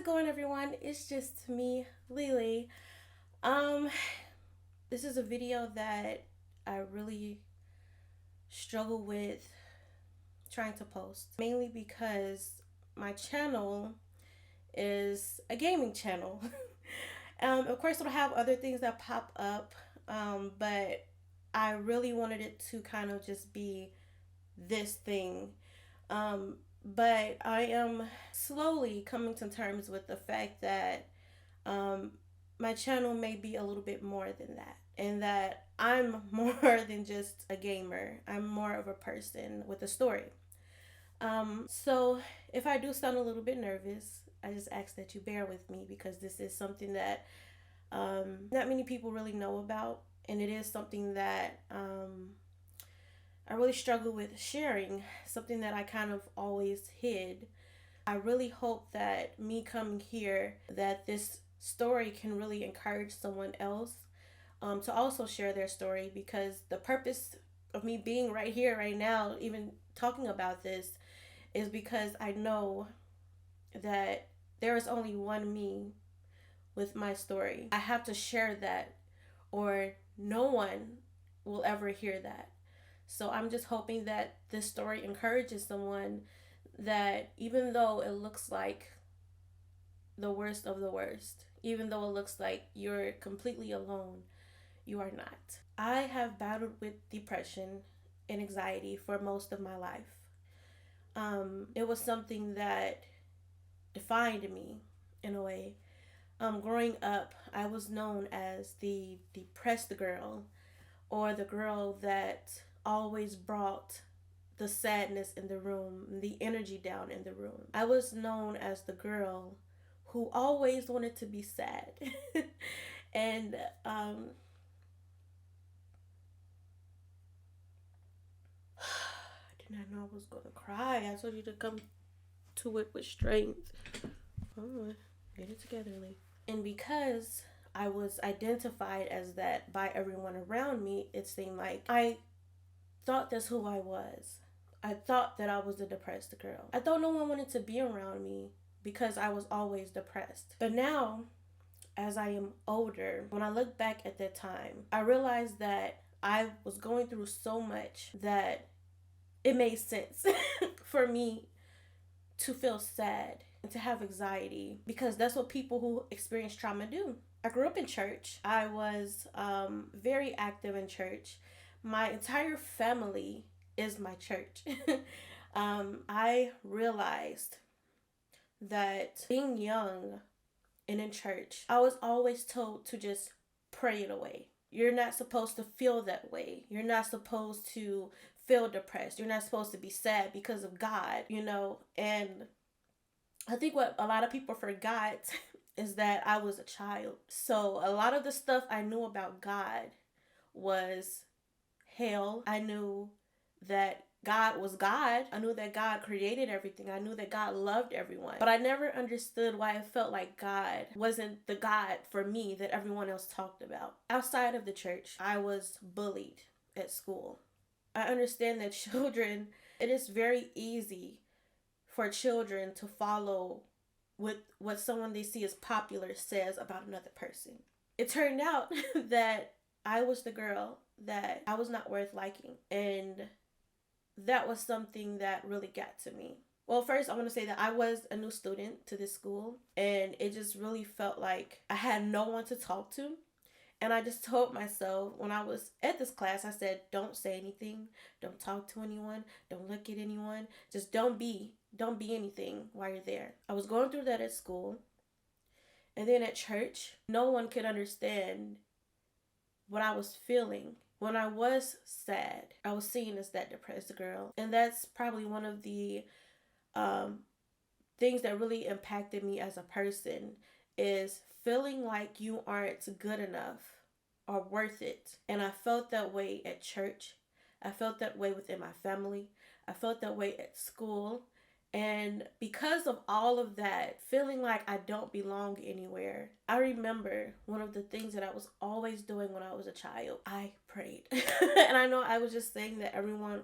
going, everyone? It's just me, Lily. Um, this is a video that I really struggle with trying to post, mainly because my channel is a gaming channel. Of course, it'll have other things that pop up, but I really wanted it to kind of just be this thing. Um, but I am slowly coming to terms with the fact that um, my channel may be a little bit more than that, and that I'm more than just a gamer. I'm more of a person with a story. So if I do sound a little bit nervous, I just ask that you bear with me because this is something that not many people really know about, and it is something that I really struggle with sharing, something that I kind of always hid. I really hope that me coming here, that this story can really encourage someone else to also share their story, because the purpose of me being right here, right now, even talking about this, is because I know that there is only one me with my story. I have to share that, or no one will ever hear that. So I'm just hoping that this story encourages someone, that even though it looks like the worst of the worst, even though it looks like you're completely alone, you are not. I have battled with depression and anxiety for most of my life. It was something that defined me in a way. Growing up, I was known as the depressed girl, or the girl that always brought the sadness in the room, the energy down in the room. I was known as the girl who always wanted to be sad. And I did not know I was going to cry. I told you to come to it with strength. Oh, get it together, Lee. And because I was identified as that by everyone around me, it seemed like I thought that's who I was. I thought that I was a depressed girl. I thought no one wanted to be around me because I was always depressed. But now, as I am older, when I look back at that time, I realized that I was going through so much that it made sense for me to feel sad and to have anxiety, because that's what people who experience trauma do. I grew up in church. I was very active in church. My entire family is my church. I realized that being young and in church, I was always told to just pray it away. You're not supposed to feel that way. You're not supposed to feel depressed. You're not supposed to be sad because of God, And I think what a lot of people forgot is that I was a child. So a lot of the stuff I knew about God was hell. I knew that God was God. I knew that God created everything. I knew that God loved everyone. But I never understood why I felt like God wasn't the God for me that everyone else talked about. Outside of the church, I was bullied at school. I understand that children, it is very easy for children to follow what someone they see as popular says about another person. It turned out that I was the girl that I was not worth liking, and that was something that really got to me. Well, first I want to say that I was a new student to this school, and it just really felt like I had no one to talk to. And I just told myself when I was at this class, I said, don't say anything, don't talk to anyone, don't look at anyone, just don't be anything while you're there. I was going through that at school. And then at church, no one could understand what I was feeling. When I was sad, I was seen as that depressed girl. And that's probably one of the things that really impacted me as a person, is feeling like you aren't good enough or worth it. And I felt that way at church. I felt that way within my family. I felt that way at school. And because of all of that, feeling like I don't belong anywhere, I remember one of the things that I was always doing when I was a child. I prayed. And I know I was just saying that everyone,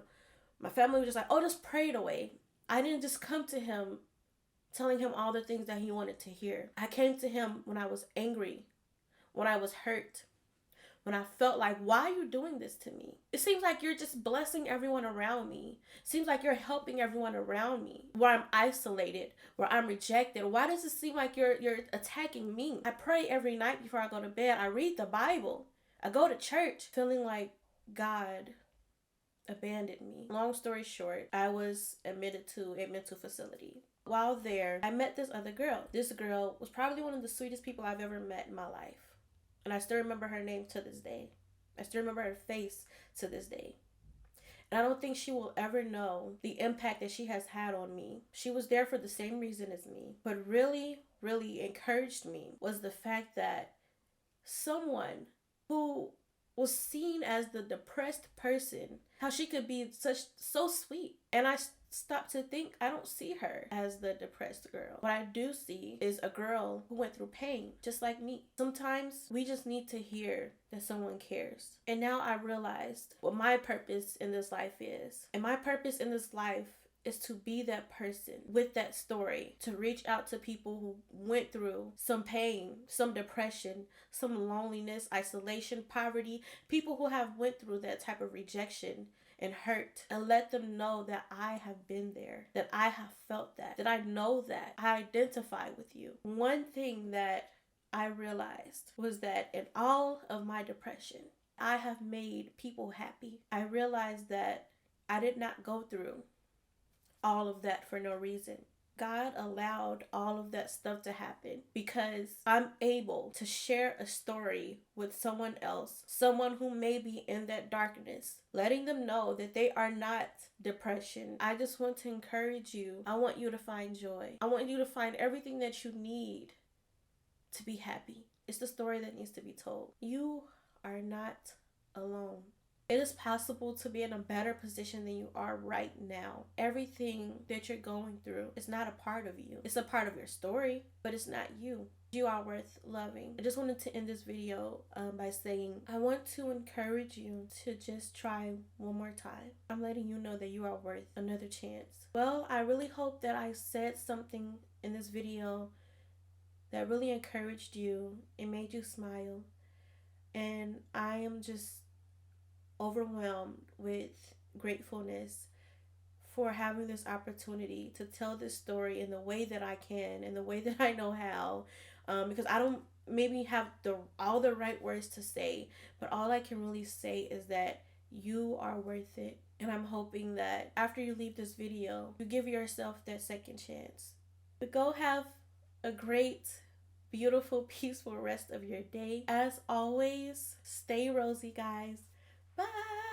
my family was just like, oh, just pray it away. I didn't just come to him telling him all the things that he wanted to hear. I came to him when I was angry, when I was hurt, when I felt like, why are you doing this to me? It seems like you're just blessing everyone around me. It seems like you're helping everyone around me. Where I'm isolated, where I'm rejected. Why does it seem like you're attacking me? I pray every night before I go to bed. I read the Bible. I go to church feeling like God abandoned me. Long story short, I was admitted to a mental facility. While there, I met this other girl. This girl was probably one of the sweetest people I've ever met in my life. And I still remember her name to this day. I still remember her face to this day. And I don't think she will ever know the impact that she has had on me. She was there for the same reason as me. What really, really encouraged me was the fact that someone who was seen as the depressed person, how she could be so sweet. And I stopped to think, I don't see her as the depressed girl. What I do see is a girl who went through pain just like me. Sometimes we just need to hear that someone cares. And now I realized what my purpose in this life is. And my purpose in this life is to be that person with that story, to reach out to people who went through some pain, some depression, some loneliness, isolation, poverty, people who have went through that type of rejection and hurt, and let them know that I have been there, that I have felt that I know that, I identify with you. One thing that I realized was that in all of my depression, I have made people happy. I realized that I did not go through all of that for no reason. God allowed all of that stuff to happen because I'm able to share a story with someone else, someone who may be in that darkness, letting them know that they are not depression. I just want to encourage you. I want you to find joy. I want you to find everything that you need to be happy. It's the story that needs to be told. You are not alone. It is possible to be in a better position than you are right now. Everything that you're going through is not a part of you. It's a part of your story, but it's not you. You are worth loving. I just wanted to end this video by saying, I want to encourage you to just try one more time. I'm letting you know that you are worth another chance. Well, I really hope that I said something in this video that really encouraged you and made you smile. And I am just overwhelmed with gratefulness for having this opportunity to tell this story in the way that I can, in the way that I know how, because I don't maybe have all the right words to say, but all I can really say is that you are worth it. And I'm hoping that after you leave this video, you give yourself that second chance. But go have a great, beautiful, peaceful rest of your day. As always, stay rosy, guys. Bye.